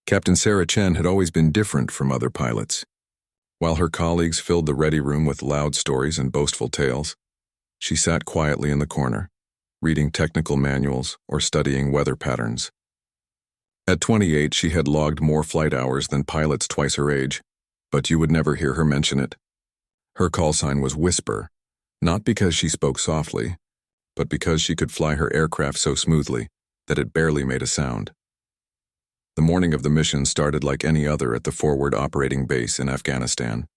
Captain Sarah Chen had always been different from other pilots. While her colleagues filled the ready room with loud stories and boastful tales, she sat quietly in the corner, reading technical manuals or studying weather patterns. At 28, she had logged more flight hours than pilots twice her age, but you would never hear her mention it. Her call sign was Whisper, not because she spoke softly, but because she could fly her aircraft so smoothly that it barely made a sound. The morning of the mission started like any other at the forward operating base in Afghanistan.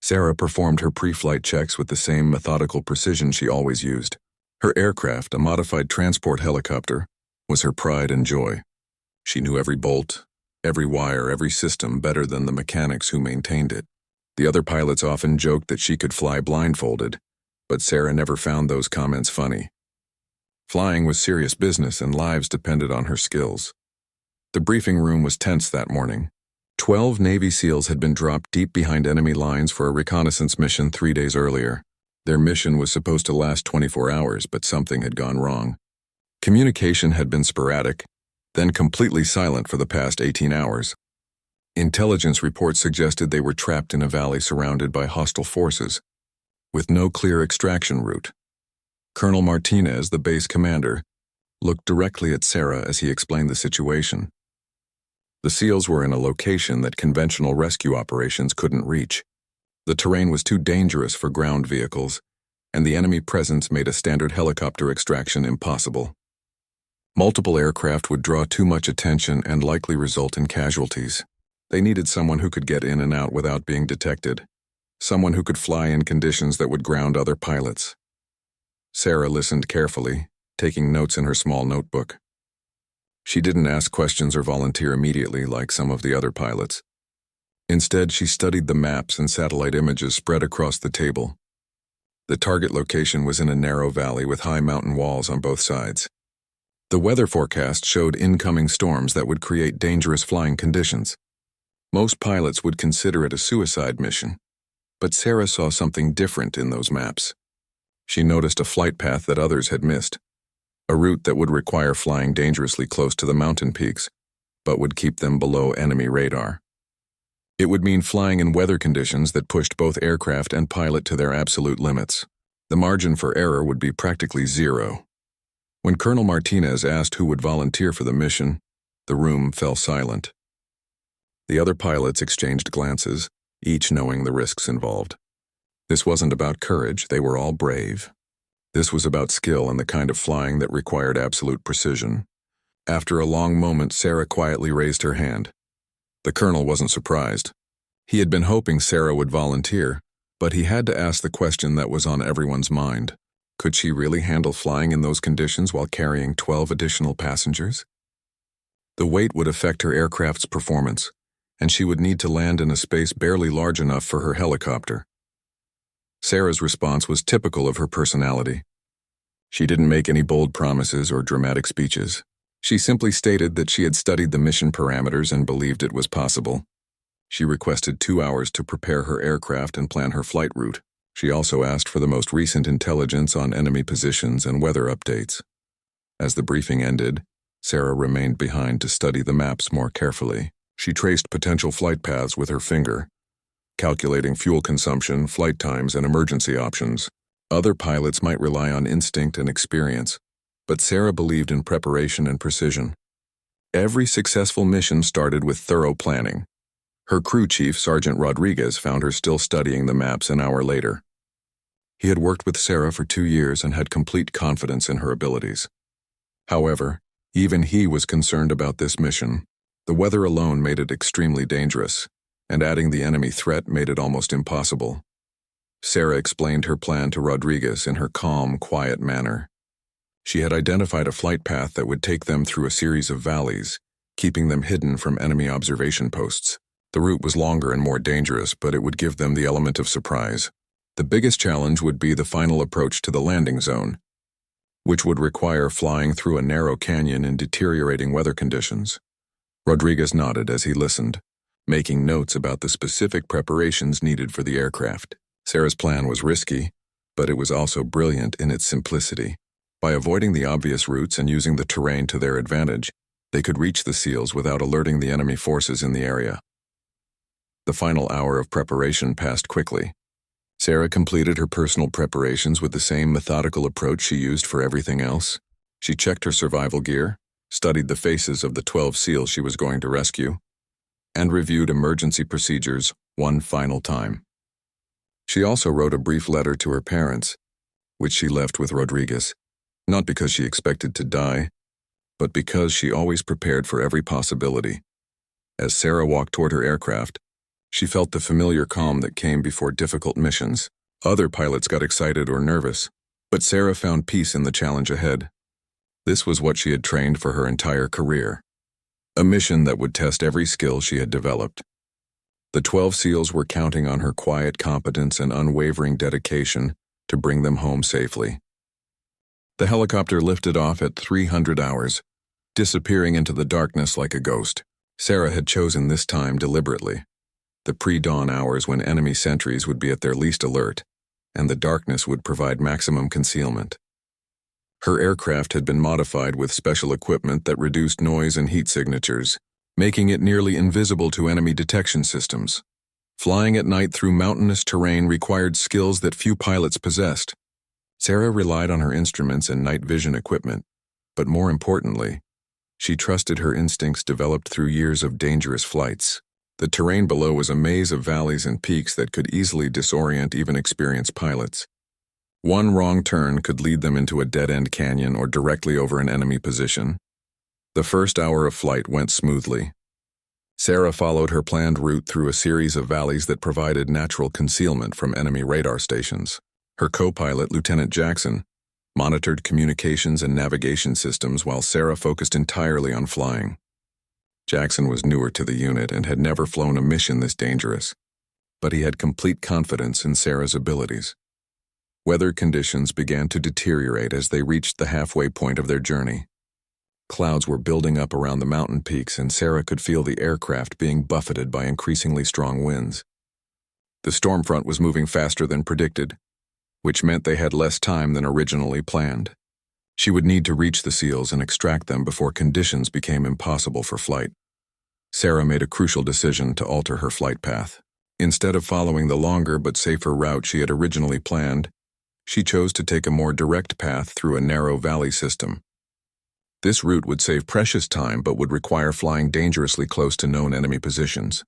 Sarah performed her pre-flight checks with the same methodical precision she always used. Her aircraft, a modified transport helicopter, was her pride and joy. She knew every bolt, every wire, every system better than the mechanics who maintained it. The other pilots often joked that she could fly blindfolded, but Sarah never found those comments funny. Flying was serious business and lives depended on her skills. The briefing room was tense that morning. 12 Navy SEALs had been dropped deep behind enemy lines for a reconnaissance mission 3 days earlier. Their mission was supposed to last 24 hours, but something had gone wrong. Communication had been sporadic, then completely silent for the past 18 hours. Intelligence reports suggested they were trapped in a valley surrounded by hostile forces, with no clear extraction route. Colonel Martinez, the base commander, looked directly at Sarah as he explained the situation. The SEALs were in a location that conventional rescue operations couldn't reach. The terrain was too dangerous for ground vehicles, and the enemy presence made a standard helicopter extraction impossible. Multiple aircraft would draw too much attention and likely result in casualties. They needed someone who could get in and out without being detected, someone who could fly in conditions that would ground other pilots. Sarah listened carefully, taking notes in her small notebook. She didn't ask questions or volunteer immediately like some of the other pilots. Instead, she studied the maps and satellite images spread across the table. The target location was in a narrow valley with high mountain walls on both sides. The weather forecast showed incoming storms that would create dangerous flying conditions. Most pilots would consider it a suicide mission, but Sarah saw something different in those maps. She noticed a flight path that others had missed, a route that would require flying dangerously close to the mountain peaks, but would keep them below enemy radar. It would mean flying in weather conditions that pushed both aircraft and pilot to their absolute limits. The margin for error would be practically zero. When Colonel Martinez asked who would volunteer for the mission, the room fell silent. The other pilots exchanged glances, each knowing the risks involved. This wasn't about courage, they were all brave. This was about skill and the kind of flying that required absolute precision. After a long moment, Sarah quietly raised her hand. The colonel wasn't surprised. He had been hoping Sarah would volunteer, but he had to ask the question that was on everyone's mind. Could she really handle flying in those conditions while carrying 12 additional passengers? The weight would affect her aircraft's performance, and she would need to land in a space barely large enough for her helicopter. Sarah's response was typical of her personality. She didn't make any bold promises or dramatic speeches. She simply stated that she had studied the mission parameters and believed it was possible. She requested 2 hours to prepare her aircraft and plan her flight route. She also asked for the most recent intelligence on enemy positions and weather updates. As the briefing ended, Sarah remained behind to study the maps more carefully. She traced potential flight paths with her finger, calculating fuel consumption, flight times, and emergency options. Other pilots might rely on instinct and experience, but Sarah believed in preparation and precision. Every successful mission started with thorough planning. Her crew chief, Sergeant Rodriguez, found her still studying the maps an hour later. He had worked with Sarah for 2 years and had complete confidence in her abilities. However, even he was concerned about this mission. The weather alone made it extremely dangerous, and adding the enemy threat made it almost impossible. Sarah explained her plan to Rodriguez in her calm, quiet manner. She had identified a flight path that would take them through a series of valleys, keeping them hidden from enemy observation posts. The route was longer and more dangerous, but it would give them the element of surprise. The biggest challenge would be the final approach to the landing zone, which would require flying through a narrow canyon in deteriorating weather conditions. Rodriguez nodded as he listened, making notes about the specific preparations needed for the aircraft. Sarah's plan was risky, but it was also brilliant in its simplicity. By avoiding the obvious routes and using the terrain to their advantage, They could reach the SEALs without alerting the enemy forces in the area. The final hour of preparation passed quickly. Sarah completed her personal preparations with the same methodical approach she used for everything else. She checked her survival gear, studied the faces of the 12 SEALs she was going to rescue, and reviewed emergency procedures one final time. She also wrote a brief letter to her parents, which she left with Rodriguez, not because she expected to die, but because she always prepared for every possibility. As Sarah walked toward her aircraft, she felt the familiar calm that came before difficult missions. Other pilots got excited or nervous, but Sarah found peace in the challenge ahead. This was what she had trained for her entire career. A mission that would test every skill she had developed. The 12 SEALs were counting on her quiet competence and unwavering dedication to bring them home safely. The helicopter lifted off at 300 hours, disappearing into the darkness like a ghost. Sarah had chosen this time deliberately. The pre-dawn hours when enemy sentries would be at their least alert, and the darkness would provide maximum concealment. Her aircraft had been modified with special equipment that reduced noise and heat signatures, making it nearly invisible to enemy detection systems. Flying at night through mountainous terrain required skills that few pilots possessed. Sarah relied on her instruments and night vision equipment, but more importantly, she trusted her instincts developed through years of dangerous flights. The terrain below was a maze of valleys and peaks that could easily disorient even experienced pilots. One wrong turn could lead them into a dead-end canyon or directly over an enemy position. The first hour of flight went smoothly. Sarah followed her planned route through a series of valleys that provided natural concealment from enemy radar stations. Her co-pilot, Lieutenant Jackson, monitored communications and navigation systems while Sarah focused entirely on flying. Jackson was newer to the unit and had never flown a mission this dangerous, but he had complete confidence in Sarah's abilities. Weather conditions began to deteriorate as they reached the halfway point of their journey. Clouds were building up around the mountain peaks, and Sarah could feel the aircraft being buffeted by increasingly strong winds. The storm front was moving faster than predicted, which meant they had less time than originally planned. She would need to reach the SEALs and extract them before conditions became impossible for flight. Sarah made a crucial decision to alter her flight path. Instead of following the longer but safer route she had originally planned, she chose to take a more direct path through a narrow valley system. This route would save precious time but would require flying dangerously close to known enemy positions.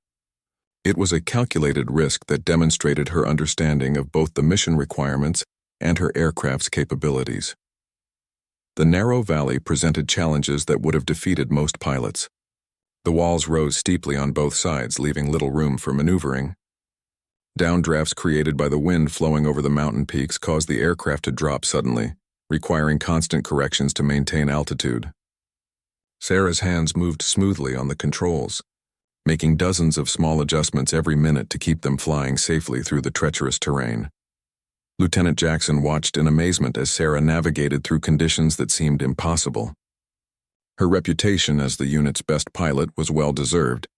It was a calculated risk that demonstrated her understanding of both the mission requirements and her aircraft's capabilities. The narrow valley presented challenges that would have defeated most pilots. The walls rose steeply on both sides, leaving little room for maneuvering. Downdrafts created by the wind flowing over the mountain peaks caused the aircraft to drop suddenly, requiring constant corrections to maintain altitude. Sarah's hands moved smoothly on the controls, making dozens of small adjustments every minute to keep them flying safely through the treacherous terrain. Lieutenant Jackson watched in amazement as Sarah navigated through conditions that seemed impossible. Her reputation as the unit's best pilot was well-deserved,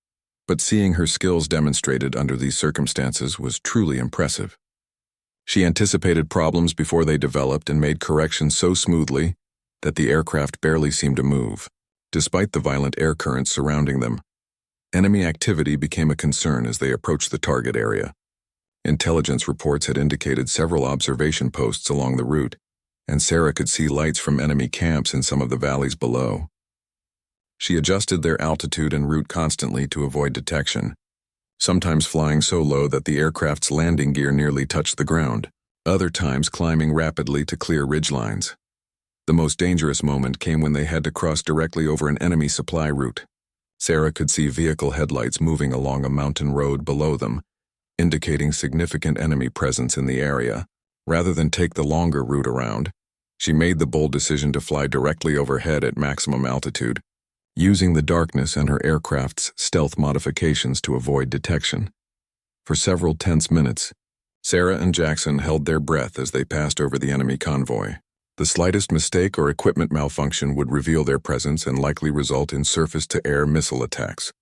but seeing her skills demonstrated under these circumstances was truly impressive. She anticipated problems before they developed and made corrections so smoothly that the aircraft barely seemed to move. Despite the violent air currents surrounding them, enemy activity became a concern as they approached the target area. Intelligence reports had indicated several observation posts along the route, and Sarah could see lights from enemy camps in some of the valleys below. She adjusted their altitude and route constantly to avoid detection, sometimes flying so low that the aircraft's landing gear nearly touched the ground, other times climbing rapidly to clear ridgelines. The most dangerous moment came when they had to cross directly over an enemy supply route. Sarah could see vehicle headlights moving along a mountain road below them, indicating significant enemy presence in the area. Rather than take the longer route around, she made the bold decision to fly directly overhead at maximum altitude, using the darkness and her aircraft's stealth modifications to avoid detection. For several tense minutes, Sarah and Jackson held their breath as they passed over the enemy convoy. The slightest mistake or equipment malfunction would reveal their presence and likely result in surface-to-air missile attacks.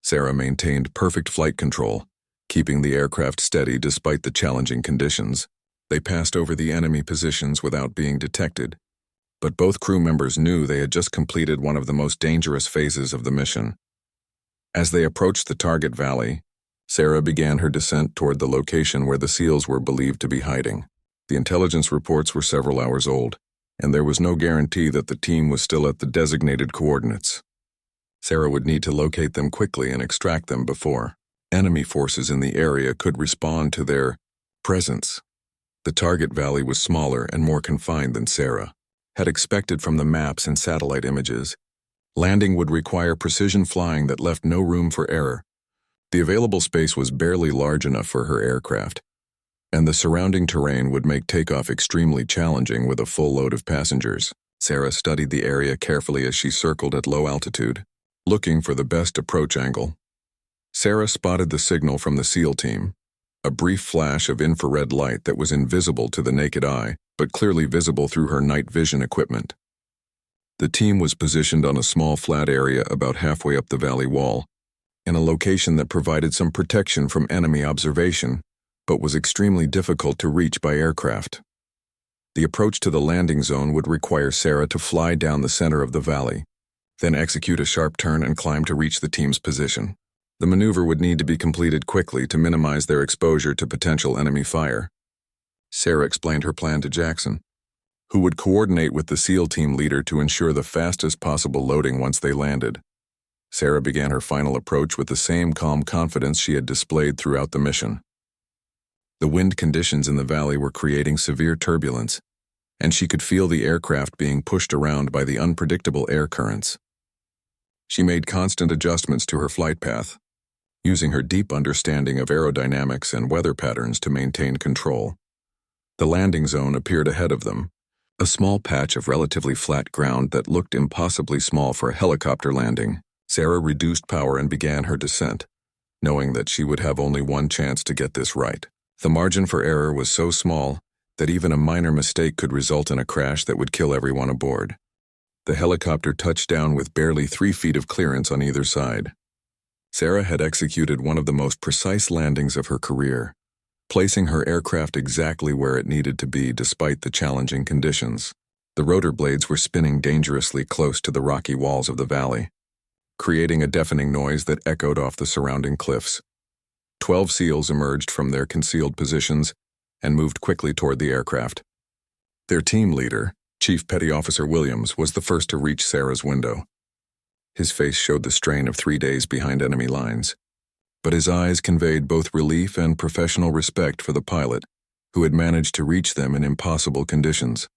Sarah maintained perfect flight control, keeping the aircraft steady despite the challenging conditions. They passed over the enemy positions without being detected, but both crew members knew they had just completed one of the most dangerous phases of the mission. As they approached the target valley, Sarah began her descent toward the location where the SEALs were believed to be hiding. The intelligence reports were several hours old, and there was no guarantee that the team was still at the designated coordinates. Sarah would need to locate them quickly and extract them before enemy forces in the area could respond to their presence. The target valley was smaller and more confined than Sarah had expected from the maps and satellite images. Landing would require precision flying that left no room for error. The available space was barely large enough for her aircraft, and the surrounding terrain would make takeoff extremely challenging with a full load of passengers. Sarah studied the area carefully as she circled at low altitude, looking for the best approach angle. Sarah spotted the signal from the SEAL team, a brief flash of infrared light that was invisible to the naked eye, but clearly visible through her night vision equipment. The team was positioned on a small flat area about halfway up the valley wall, in a location that provided some protection from enemy observation, but was extremely difficult to reach by aircraft. The approach to the landing zone would require Sarah to fly down the center of the valley, then execute a sharp turn and climb to reach the team's position. The maneuver would need to be completed quickly to minimize their exposure to potential enemy fire. Sarah explained her plan to Jackson, who would coordinate with the SEAL team leader to ensure the fastest possible loading once they landed. Sarah began her final approach with the same calm confidence she had displayed throughout the mission. The wind conditions in the valley were creating severe turbulence, and she could feel the aircraft being pushed around by the unpredictable air currents. She made constant adjustments to her flight path, using her deep understanding of aerodynamics and weather patterns to maintain control. The landing zone appeared ahead of them, a small patch of relatively flat ground that looked impossibly small for a helicopter landing. Sarah reduced power and began her descent, knowing that she would have only one chance to get this right. The margin for error was so small that even a minor mistake could result in a crash that would kill everyone aboard. The helicopter touched down with barely 3 feet of clearance on either side. Sarah had executed one of the most precise landings of her career, placing her aircraft exactly where it needed to be despite the challenging conditions. The rotor blades were spinning dangerously close to the rocky walls of the valley, creating a deafening noise that echoed off the surrounding cliffs. 12 SEALs emerged from their concealed positions and moved quickly toward the aircraft. Their team leader, Chief Petty Officer Williams, was the first to reach Sarah's window. His face showed the strain of 3 days behind enemy lines, but his eyes conveyed both relief and professional respect for the pilot, who had managed to reach them in impossible conditions.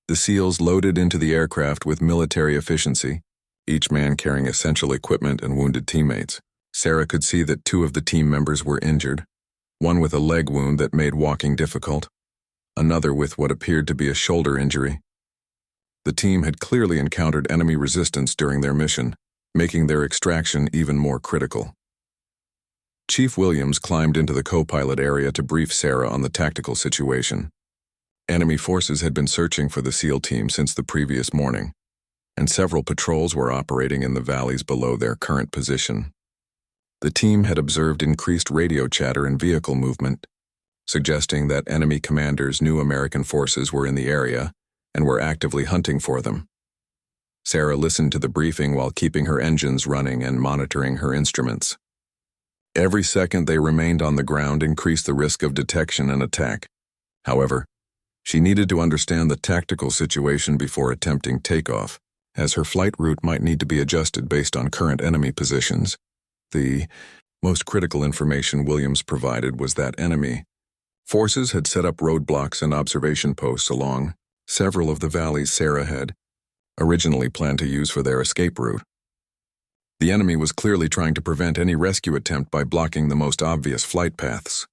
The SEALs loaded into the aircraft with military efficiency, each man carrying essential equipment and wounded teammates. Sarah could see that 2 of the team members were injured, one with a leg wound that made walking difficult, another with what appeared to be a shoulder injury. The team had clearly encountered enemy resistance during their mission, making their extraction even more critical. Chief Williams climbed into the co-pilot area to brief Sarah on the tactical situation. Enemy forces had been searching for the SEAL team since the previous morning, and several patrols were operating in the valleys below their current position. The team had observed increased radio chatter and vehicle movement, suggesting that enemy commanders knew American forces were in the area and were actively hunting for them. Sarah listened to the briefing while keeping her engines running and monitoring her instruments. Every second they remained on the ground increased the risk of detection and attack. However, she needed to understand the tactical situation before attempting takeoff, as her flight route might need to be adjusted based on current enemy positions. The most critical information Williams provided was that enemy forces had set up roadblocks and observation posts along several of the valleys Sarah had originally planned to use for their escape route. The enemy was clearly trying to prevent any rescue attempt by blocking the most obvious flight paths.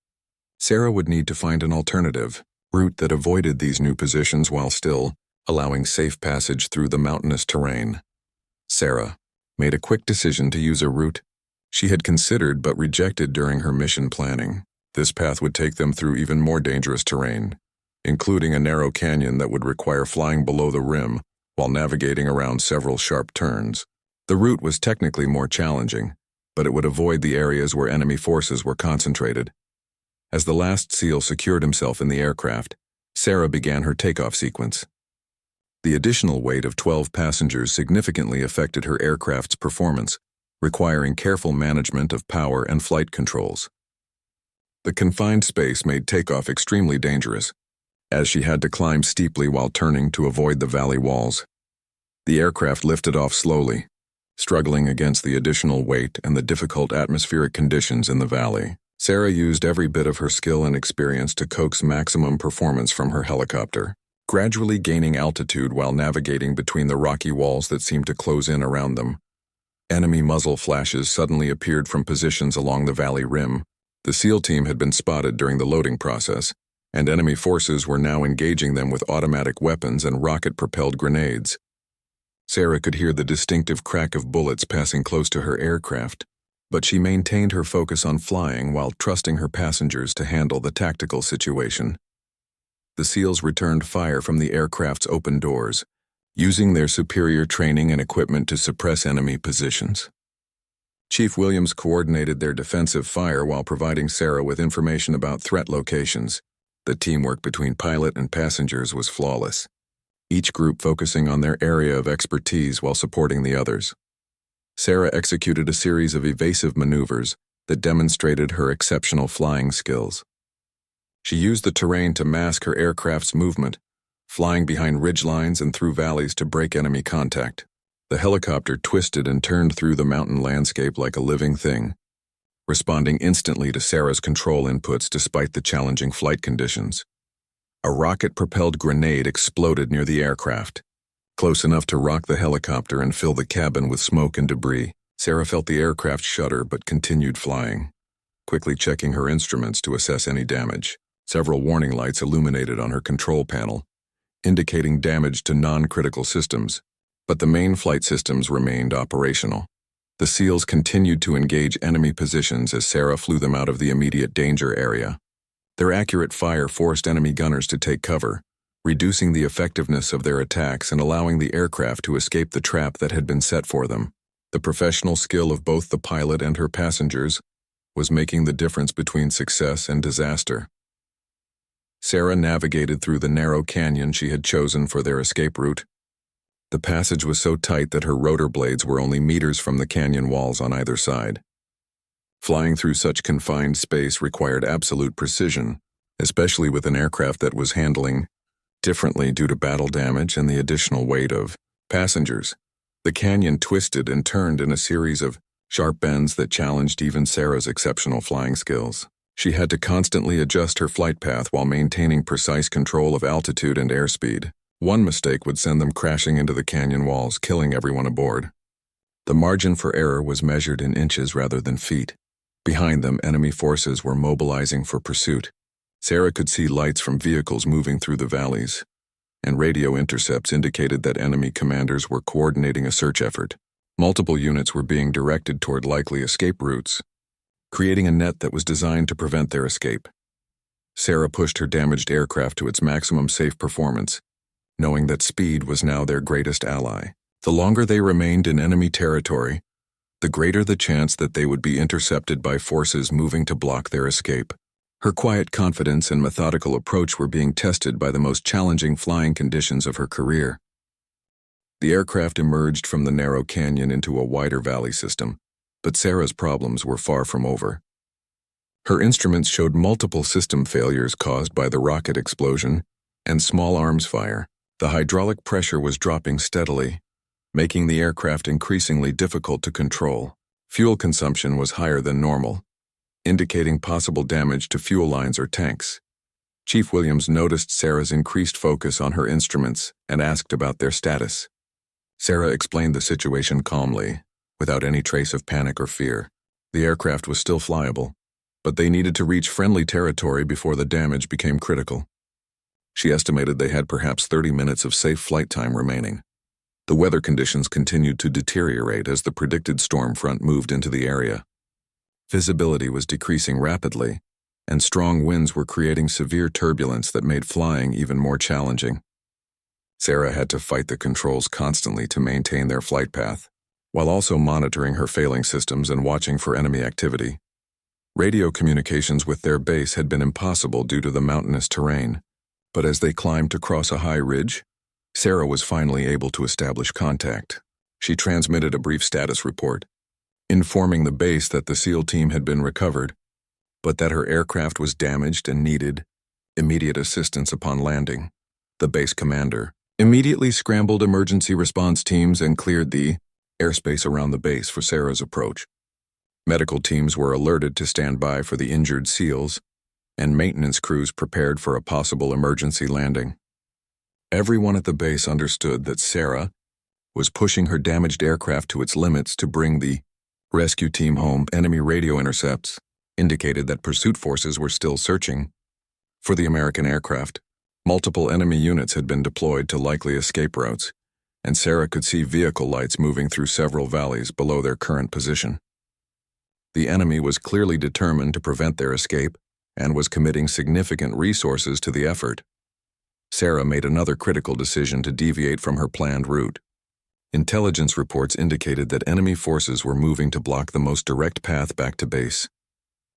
Sarah would need to find an alternative route that avoided these new positions while still allowing safe passage through the mountainous terrain. Sarah made a quick decision to use a route she had considered but rejected during her mission planning. This path would take them through even more dangerous terrain, including a narrow canyon that would require flying below the rim while navigating around several sharp turns. The route was technically more challenging, but it would avoid the areas where enemy forces were concentrated. As the last SEAL secured himself in the aircraft, Sarah began her takeoff sequence. The additional weight of 12 passengers significantly affected her aircraft's performance, requiring careful management of power and flight controls. The confined space made takeoff extremely dangerous, as she had to climb steeply while turning to avoid the valley walls. The aircraft lifted off slowly, struggling against the additional weight and the difficult atmospheric conditions in the valley. Sarah used every bit of her skill and experience to coax maximum performance from her helicopter, gradually gaining altitude while navigating between the rocky walls that seemed to close in around them. Enemy muzzle flashes suddenly appeared from positions along the valley rim. The SEAL team had been spotted during the loading process, and enemy forces were now engaging them with automatic weapons and rocket-propelled grenades. Sarah could hear the distinctive crack of bullets passing close to her aircraft, but she maintained her focus on flying while trusting her passengers to handle the tactical situation. The SEALs returned fire from the aircraft's open doors, using their superior training and equipment to suppress enemy positions. Chief Williams coordinated their defensive fire while providing Sarah with information about threat locations. The teamwork between pilot and passengers was flawless, each group focusing on their area of expertise while supporting the others. Sarah executed a series of evasive maneuvers that demonstrated her exceptional flying skills. She used the terrain to mask her aircraft's movement, flying behind ridgelines and through valleys to break enemy contact. The helicopter twisted and turned through the mountain landscape like a living thing, responding instantly to Sarah's control inputs despite the challenging flight conditions. A rocket-propelled grenade exploded near the aircraft, close enough to rock the helicopter and fill the cabin with smoke and debris. Sarah felt the aircraft shudder but continued flying, quickly checking her instruments to assess any damage. Several warning lights illuminated on her control panel, indicating damage to non-critical systems, but the main flight systems remained operational. The SEALs continued to engage enemy positions as Sarah flew them out of the immediate danger area. Their accurate fire forced enemy gunners to take cover, reducing the effectiveness of their attacks and allowing the aircraft to escape the trap that had been set for them. The professional skill of both the pilot and her passengers was making the difference between success and disaster. Sarah navigated through the narrow canyon she had chosen for their escape route. The passage was so tight that her rotor blades were only meters from the canyon walls on either side. Flying through such confined space required absolute precision, especially with an aircraft that was handling differently due to battle damage and the additional weight of passengers. The canyon twisted and turned in a series of sharp bends that challenged even Sarah's exceptional flying skills. She had to constantly adjust her flight path while maintaining precise control of altitude and airspeed. One mistake would send them crashing into the canyon walls, killing everyone aboard. The margin for error was measured in inches rather than feet. Behind them, enemy forces were mobilizing for pursuit. Sarah could see lights from vehicles moving through the valleys, and radio intercepts indicated that enemy commanders were coordinating a search effort. Multiple units were being directed toward likely escape routes, creating a net that was designed to prevent their escape. Sarah pushed her damaged aircraft to its maximum safe performance, knowing that speed was now their greatest ally. The longer they remained in enemy territory, the greater the chance that they would be intercepted by forces moving to block their escape. Her quiet confidence and methodical approach were being tested by the most challenging flying conditions of her career. The aircraft emerged from the narrow canyon into a wider valley system, but Sarah's problems were far from over. Her instruments showed multiple system failures caused by the rocket explosion and small arms fire. The hydraulic pressure was dropping steadily, making the aircraft increasingly difficult to control. Fuel consumption was higher than normal, indicating possible damage to fuel lines or tanks. Chief Williams noticed Sarah's increased focus on her instruments and asked about their status. Sarah explained the situation calmly, without any trace of panic or fear. The aircraft was still flyable, but they needed to reach friendly territory before the damage became critical. She estimated they had perhaps 30 minutes of safe flight time remaining. The weather conditions continued to deteriorate as the predicted storm front moved into the area. Visibility was decreasing rapidly, and strong winds were creating severe turbulence that made flying even more challenging. Sarah had to fight the controls constantly to maintain their flight path, while also monitoring her failing systems and watching for enemy activity. Radio communications with their base had been impossible due to the mountainous terrain, but as they climbed to cross a high ridge, Sarah was finally able to establish contact. She transmitted a brief status report, informing the base that the SEAL team had been recovered, but that her aircraft was damaged and needed immediate assistance upon landing. The base commander immediately scrambled emergency response teams and cleared the airspace around the base for Sarah's approach. Medical teams were alerted to stand by for the injured SEALs, and maintenance crews prepared for a possible emergency landing. Everyone at the base understood that Sarah was pushing her damaged aircraft to its limits to bring the rescue team home. Enemy radio intercepts indicated that pursuit forces were still searching for the American aircraft. Multiple enemy units had been deployed to likely escape routes, and Sarah could see vehicle lights moving through several valleys below their current position. The enemy was clearly determined to prevent their escape and was committing significant resources to the effort. Sarah made another critical decision to deviate from her planned route. Intelligence reports indicated that enemy forces were moving to block the most direct path back to base.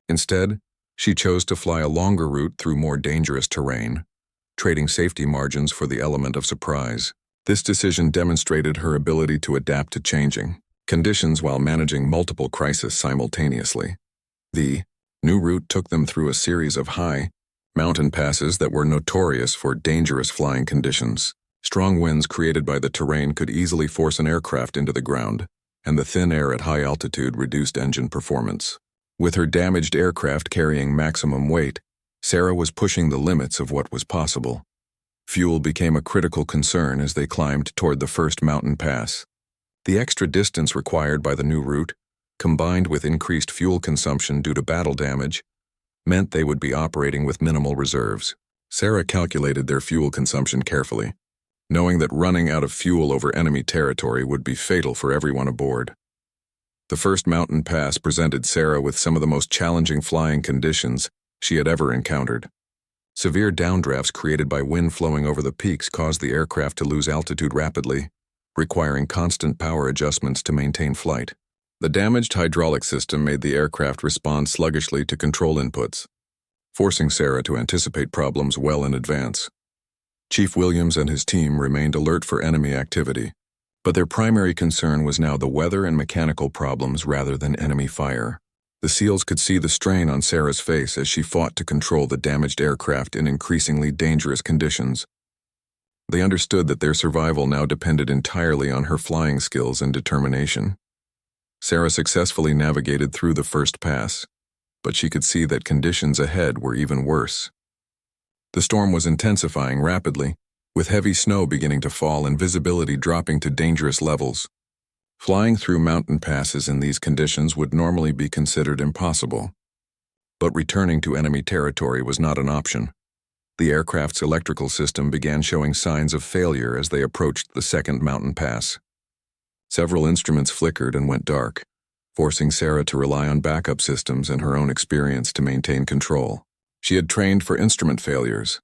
Instead, she chose to fly a longer route through more dangerous terrain, trading safety margins for the element of surprise. This decision demonstrated her ability to adapt to changing conditions while managing multiple crises simultaneously. The new route took them through a series of high mountain passes that were notorious for dangerous flying conditions. Strong winds created by the terrain could easily force an aircraft into the ground, and the thin air at high altitude reduced engine performance. With her damaged aircraft carrying maximum weight, Sarah was pushing the limits of what was possible. Fuel became a critical concern as they climbed toward the first mountain pass. The extra distance required by the new route, combined with increased fuel consumption due to battle damage, meant they would be operating with minimal reserves. Sarah calculated their fuel consumption carefully, knowing that running out of fuel over enemy territory would be fatal for everyone aboard. The first mountain pass presented Sarah with some of the most challenging flying conditions she had ever encountered. Severe downdrafts created by wind flowing over the peaks caused the aircraft to lose altitude rapidly, requiring constant power adjustments to maintain flight. The damaged hydraulic system made the aircraft respond sluggishly to control inputs, forcing Sarah to anticipate problems well in advance. Chief Williams and his team remained alert for enemy activity, but their primary concern was now the weather and mechanical problems rather than enemy fire. The SEALs could see the strain on Sarah's face as she fought to control the damaged aircraft in increasingly dangerous conditions. They understood that their survival now depended entirely on her flying skills and determination. Sarah successfully navigated through the first pass, but she could see that conditions ahead were even worse. The storm was intensifying rapidly, with heavy snow beginning to fall and visibility dropping to dangerous levels. Flying through mountain passes in these conditions would normally be considered impossible. But returning to enemy territory was not an option. The aircraft's electrical system began showing signs of failure as they approached the second mountain pass. Several instruments flickered and went dark, forcing Sarah to rely on backup systems and her own experience to maintain control. She had trained for instrument failures,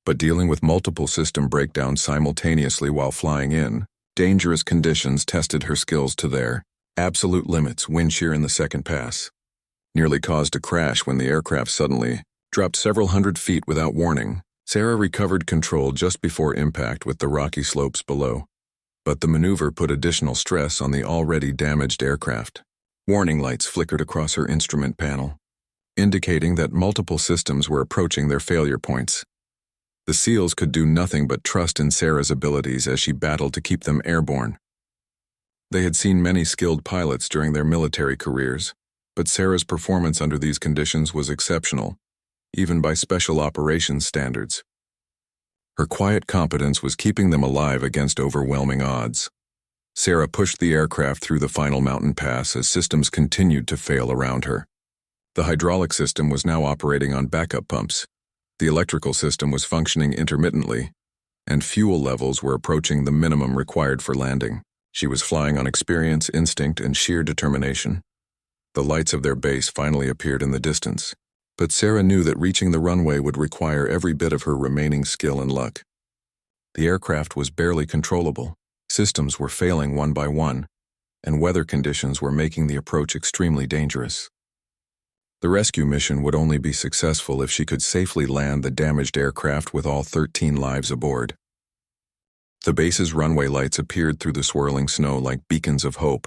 but dealing with multiple system breakdowns simultaneously while flying in dangerous conditions tested her skills to their absolute limits. Wind shear in the second pass nearly caused a crash when the aircraft suddenly dropped several hundred feet without warning. Sarah recovered control just before impact with the rocky slopes below, but the maneuver put additional stress on the already damaged aircraft. Warning lights flickered across her instrument panel, indicating that multiple systems were approaching their failure points. The SEALs could do nothing but trust in Sarah's abilities as she battled to keep them airborne. They had seen many skilled pilots during their military careers, but Sarah's performance under these conditions was exceptional, even by special operations standards. Her quiet competence was keeping them alive against overwhelming odds. Sarah pushed the aircraft through the final mountain pass as systems continued to fail around her. The hydraulic system was now operating on backup pumps. The electrical system was functioning intermittently, and fuel levels were approaching the minimum required for landing. She was flying on experience, instinct, and sheer determination. The lights of their base finally appeared in the distance, but Sarah knew that reaching the runway would require every bit of her remaining skill and luck. The aircraft was barely controllable. Systems were failing one by one, and weather conditions were making the approach extremely dangerous. The rescue mission would only be successful if she could safely land the damaged aircraft with all 13 lives aboard. The base's runway lights appeared through the swirling snow like beacons of hope.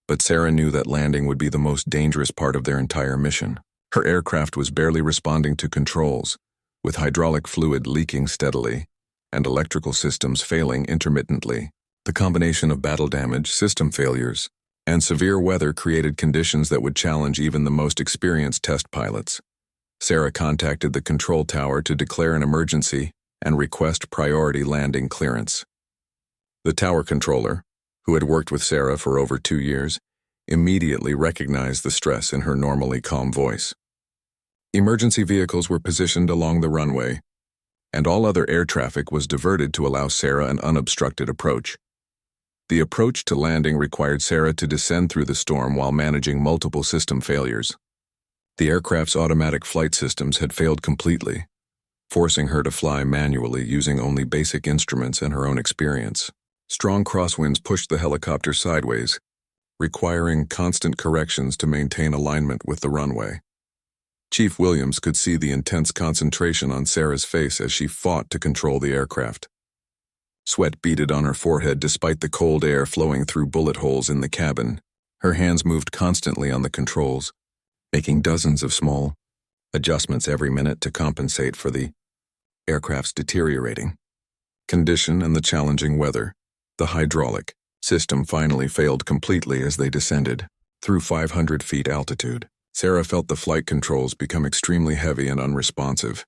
But Sarah knew that landing would be the most dangerous part of their entire mission. Her aircraft was barely responding to controls, with hydraulic fluid leaking steadily and electrical systems failing intermittently. The combination of battle damage, system failures, and severe weather created conditions that would challenge even the most experienced test pilots. Sarah contacted the control tower to declare an emergency and request priority landing clearance. The tower controller, who had worked with Sarah for over 2 years, immediately recognized the stress in her normally calm voice. Emergency vehicles were positioned along the runway, and all other air traffic was diverted to allow Sarah an unobstructed approach. The approach to landing required Sarah to descend through the storm while managing multiple system failures. The aircraft's automatic flight systems had failed completely, forcing her to fly manually using only basic instruments and her own experience. Strong crosswinds pushed the helicopter sideways, requiring constant corrections to maintain alignment with the runway. Chief Williams could see the intense concentration on Sarah's face as she fought to control the aircraft. Sweat beaded on her forehead despite the cold air flowing through bullet holes in the cabin. Her hands moved constantly on the controls, making dozens of small adjustments every minute to compensate for the aircraft's deteriorating condition and the challenging weather. The hydraulic system finally failed completely as they descended through 500 feet altitude. Sarah felt the flight controls become extremely heavy and unresponsive,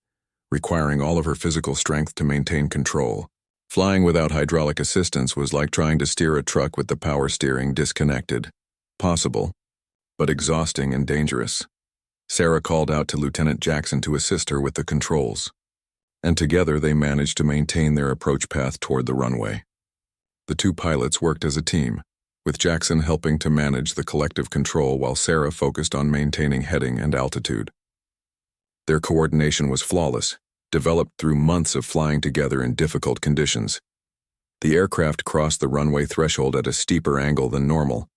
requiring all of her physical strength to maintain control. Flying without hydraulic assistance was like trying to steer a truck with the power steering disconnected. Possible, but exhausting and dangerous. Sarah called out to Lieutenant Jackson to assist her with the controls, and together they managed to maintain their approach path toward the runway. The two pilots worked as a team, with Jackson helping to manage the collective control while Sarah focused on maintaining heading and altitude. Their coordination was flawless, developed through months of flying together in difficult conditions. The aircraft crossed the runway threshold at a steeper angle than normal,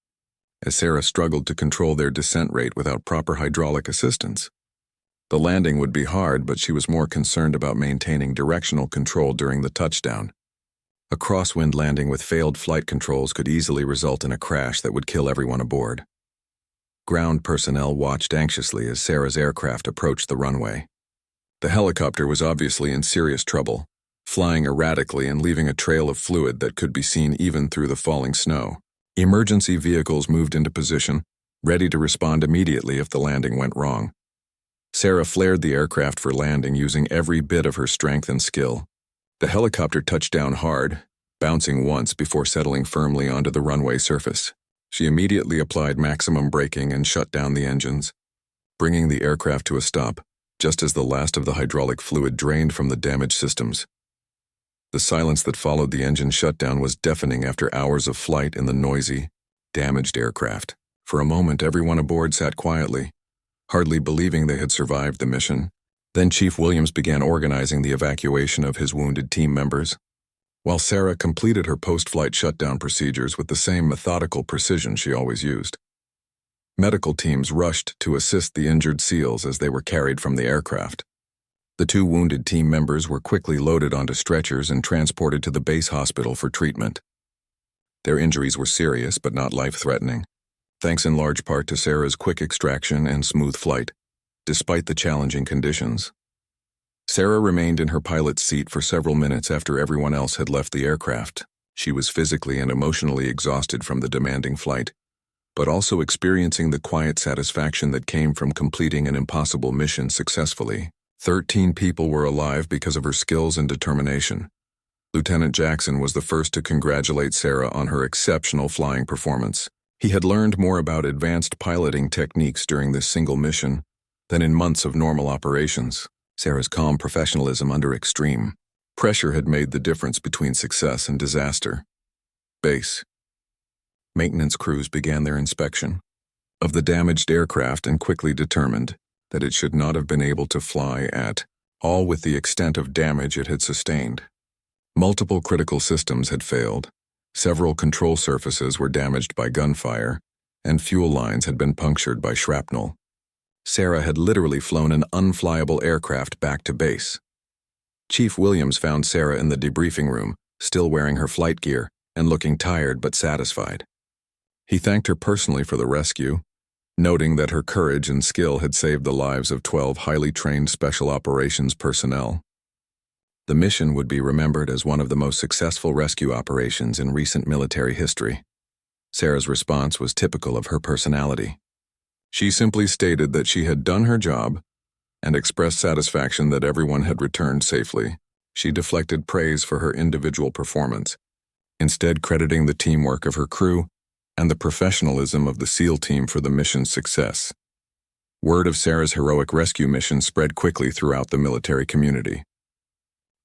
as Sarah struggled to control their descent rate without proper hydraulic assistance. The landing would be hard, but she was more concerned about maintaining directional control during the touchdown. A crosswind landing with failed flight controls could easily result in a crash that would kill everyone aboard. Ground personnel watched anxiously as Sarah's aircraft approached the runway. The helicopter was obviously in serious trouble, flying erratically and leaving a trail of fluid that could be seen even through the falling snow. Emergency vehicles moved into position, ready to respond immediately if the landing went wrong. Sarah flared the aircraft for landing using every bit of her strength and skill. The helicopter touched down hard, bouncing once before settling firmly onto the runway surface. She immediately applied maximum braking and shut down the engines, bringing the aircraft to a stop, just as the last of the hydraulic fluid drained from the damaged systems. The silence that followed the engine shutdown was deafening after hours of flight in the noisy, damaged aircraft. For a moment, everyone aboard sat quietly, hardly believing they had survived the mission. Then Chief Williams began organizing the evacuation of his wounded team members, while Sarah completed her post-flight shutdown procedures with the same methodical precision she always used. Medical teams rushed to assist the injured SEALs as they were carried from the aircraft. The two wounded team members were quickly loaded onto stretchers and transported to the base hospital for treatment. Their injuries were serious but not life-threatening, thanks in large part to Sarah's quick extraction and smooth flight, despite the challenging conditions. Sarah remained in her pilot's seat for several minutes after everyone else had left the aircraft. She was physically and emotionally exhausted from the demanding flight, but also experiencing the quiet satisfaction that came from completing an impossible mission successfully. 13 people were alive because of her skills and determination. Lieutenant Jackson was the first to congratulate Sarah on her exceptional flying performance. He had learned more about advanced piloting techniques during this single mission than in months of normal operations. Sarah's calm professionalism under extreme pressure had made the difference between success and disaster. Base. Maintenance crews began their inspection of the damaged aircraft and quickly determined that it should not have been able to fly at all with the extent of damage it had sustained. Multiple critical systems had failed, several control surfaces were damaged by gunfire, and fuel lines had been punctured by shrapnel. Sarah had literally flown an unflyable aircraft back to base. Chief Williams found Sarah in the debriefing room, still wearing her flight gear and looking tired but satisfied. He thanked her personally for the rescue, noting that her courage and skill had saved the lives of 12 highly trained special operations personnel. The mission would be remembered as one of the most successful rescue operations in recent military history. Sarah's response was typical of her personality. She simply stated that she had done her job and expressed satisfaction that everyone had returned safely. She deflected praise for her individual performance, instead crediting the teamwork of her crew and the professionalism of the SEAL team for the mission's success. Word of Sarah's heroic rescue mission spread quickly throughout the military community.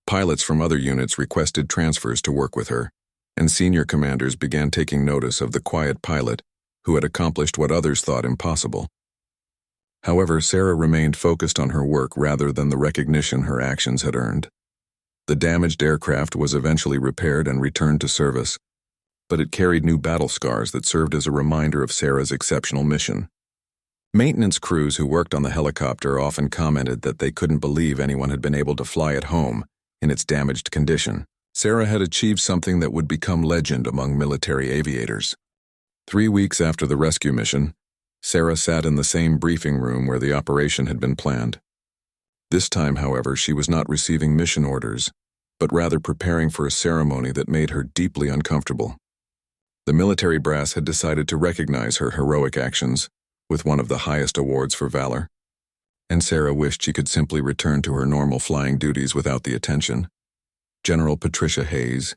Pilots from other units requested transfers to work with her, and senior commanders began taking notice of the quiet pilot who had accomplished what others thought impossible. However, Sarah remained focused on her work rather than the recognition her actions had earned. The damaged aircraft was eventually repaired and returned to service, but it carried new battle scars that served as a reminder of Sarah's exceptional mission. Maintenance crews who worked on the helicopter often commented that they couldn't believe anyone had been able to fly it home in its damaged condition. Sarah had achieved something that would become legend among military aviators. 3 weeks after the rescue mission, Sarah sat in the same briefing room where the operation had been planned. This time, however, she was not receiving mission orders, but rather preparing for a ceremony that made her deeply uncomfortable. The military brass had decided to recognize her heroic actions with one of the highest awards for valor, and Sarah wished she could simply return to her normal flying duties without the attention. General Patricia Hayes,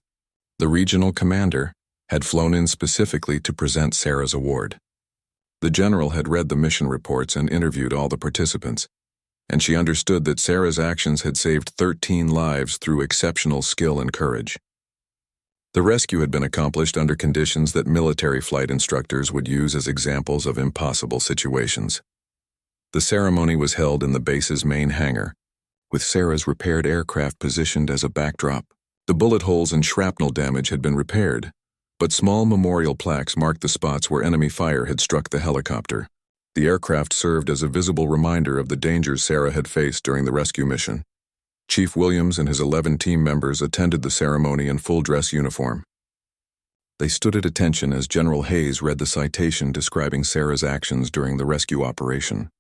the regional commander, had flown in specifically to present Sarah's award. The general had read the mission reports and interviewed all the participants, and she understood that Sarah's actions had saved 13 lives through exceptional skill and courage. The rescue had been accomplished under conditions that military flight instructors would use as examples of impossible situations. The ceremony was held in the base's main hangar, with Sarah's repaired aircraft positioned as a backdrop. The bullet holes and shrapnel damage had been repaired, but small memorial plaques marked the spots where enemy fire had struck the helicopter. The aircraft served as a visible reminder of the dangers Sarah had faced during the rescue mission. Chief Williams and his 11 team members attended the ceremony in full-dress uniform. They stood at attention as General Hayes read the citation describing Sarah's actions during the rescue operation.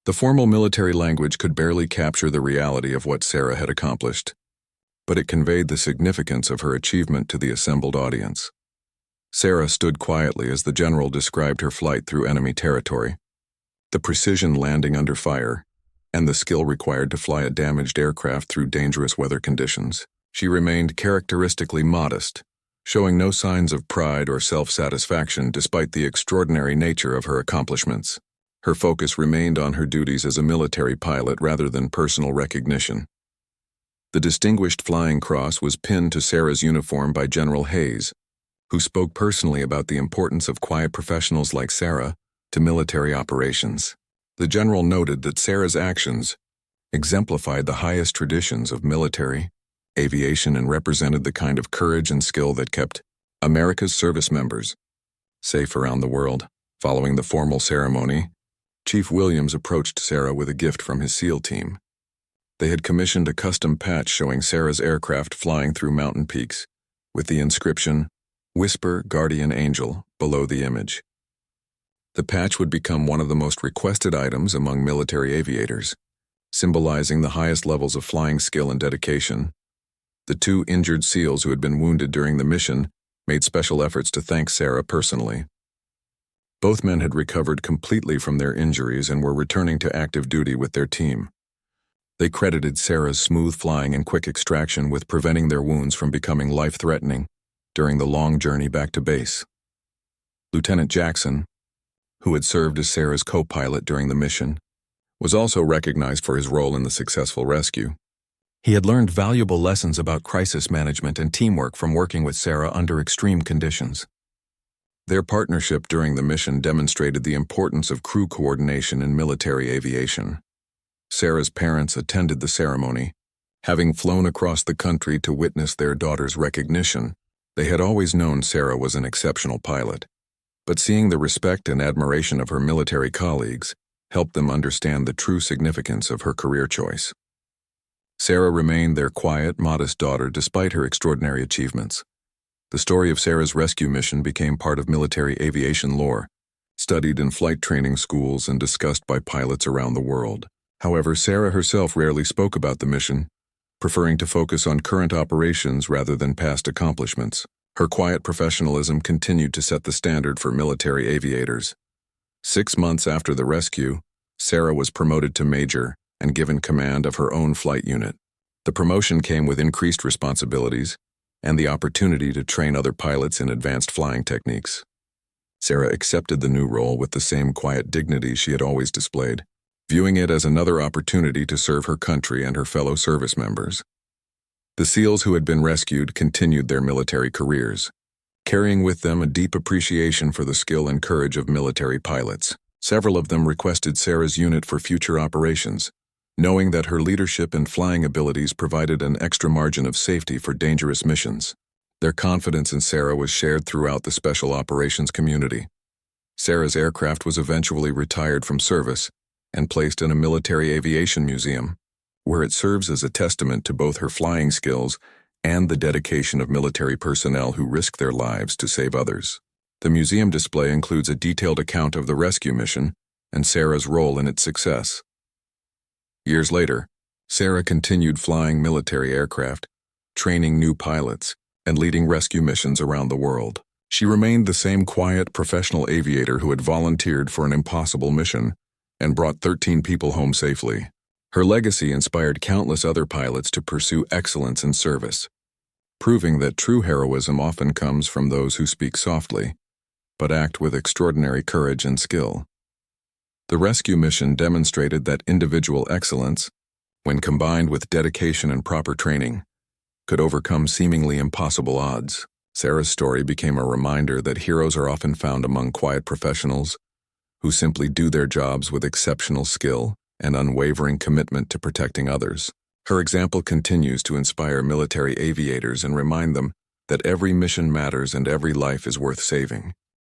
The formal military language could barely capture the reality of what Sarah had accomplished, but it conveyed the significance of her achievement to the assembled audience. Sarah stood quietly as the general described her flight through enemy territory, the precision landing under fire, and the skill required to fly a damaged aircraft through dangerous weather conditions. She remained characteristically modest, showing no signs of pride or self-satisfaction despite the extraordinary nature of her accomplishments. Her focus remained on her duties as a military pilot rather than personal recognition. The Distinguished Flying Cross was pinned to Sarah's uniform by General Hayes, who spoke personally about the importance of quiet professionals like Sarah to military operations. The general noted that Sarah's actions exemplified the highest traditions of military aviation and represented the kind of courage and skill that kept America's service members safe around the world. Following the formal ceremony, Chief Williams approached Sarah with a gift from his SEAL team. They had commissioned a custom patch showing Sarah's aircraft flying through mountain peaks, with the inscription, "Whisper, Guardian Angel," below the image. The patch would become one of the most requested items among military aviators, symbolizing the highest levels of flying skill and dedication. The 2 injured SEALs who had been wounded during the mission made special efforts to thank Sarah personally. Both men had recovered completely from their injuries and were returning to active duty with their team. They credited Sarah's smooth flying and quick extraction with preventing their wounds from becoming life-threatening during the long journey back to base. Lieutenant Jackson, who had served as Sarah's co-pilot during the mission, was also recognized for his role in the successful rescue. He had learned valuable lessons about crisis management and teamwork from working with Sarah under extreme conditions. Their partnership during the mission demonstrated the importance of crew coordination in military aviation. Sarah's parents attended the ceremony, having flown across the country to witness their daughter's recognition. They had always known Sarah was an exceptional pilot, but seeing the respect and admiration of her military colleagues helped them understand the true significance of her career choice. Sarah remained their quiet, modest daughter despite her extraordinary achievements. The story of Sarah's rescue mission became part of military aviation lore, studied in flight training schools and discussed by pilots around the world. However, Sarah herself rarely spoke about the mission, preferring to focus on current operations rather than past accomplishments. Her quiet professionalism continued to set the standard for military aviators. 6 months after the rescue, Sarah was promoted to major and given command of her own flight unit. The promotion came with increased responsibilities and the opportunity to train other pilots in advanced flying techniques. Sarah accepted the new role with the same quiet dignity she had always displayed, viewing it as another opportunity to serve her country and her fellow service members. The SEALs who had been rescued continued their military careers, carrying with them a deep appreciation for the skill and courage of military pilots. Several of them requested Sarah's unit for future operations, knowing that her leadership and flying abilities provided an extra margin of safety for dangerous missions. Their confidence in Sarah was shared throughout the special operations community. Sarah's aircraft was eventually retired from service and placed in a military aviation museum, where it serves as a testament to both her flying skills and the dedication of military personnel who risk their lives to save others. The museum display includes a detailed account of the rescue mission and Sarah's role in its success. Years later, Sarah continued flying military aircraft, training new pilots, and leading rescue missions around the world. She remained the same quiet, professional aviator who had volunteered for an impossible mission and brought 13 people home safely. Her legacy inspired countless other pilots to pursue excellence in service, proving that true heroism often comes from those who speak softly, but act with extraordinary courage and skill. The rescue mission demonstrated that individual excellence, when combined with dedication and proper training, could overcome seemingly impossible odds. Sarah's story became a reminder that heroes are often found among quiet professionals who simply do their jobs with exceptional skill and unwavering commitment to protecting others. Her example continues to inspire military aviators and remind them that every mission matters and every life is worth saving.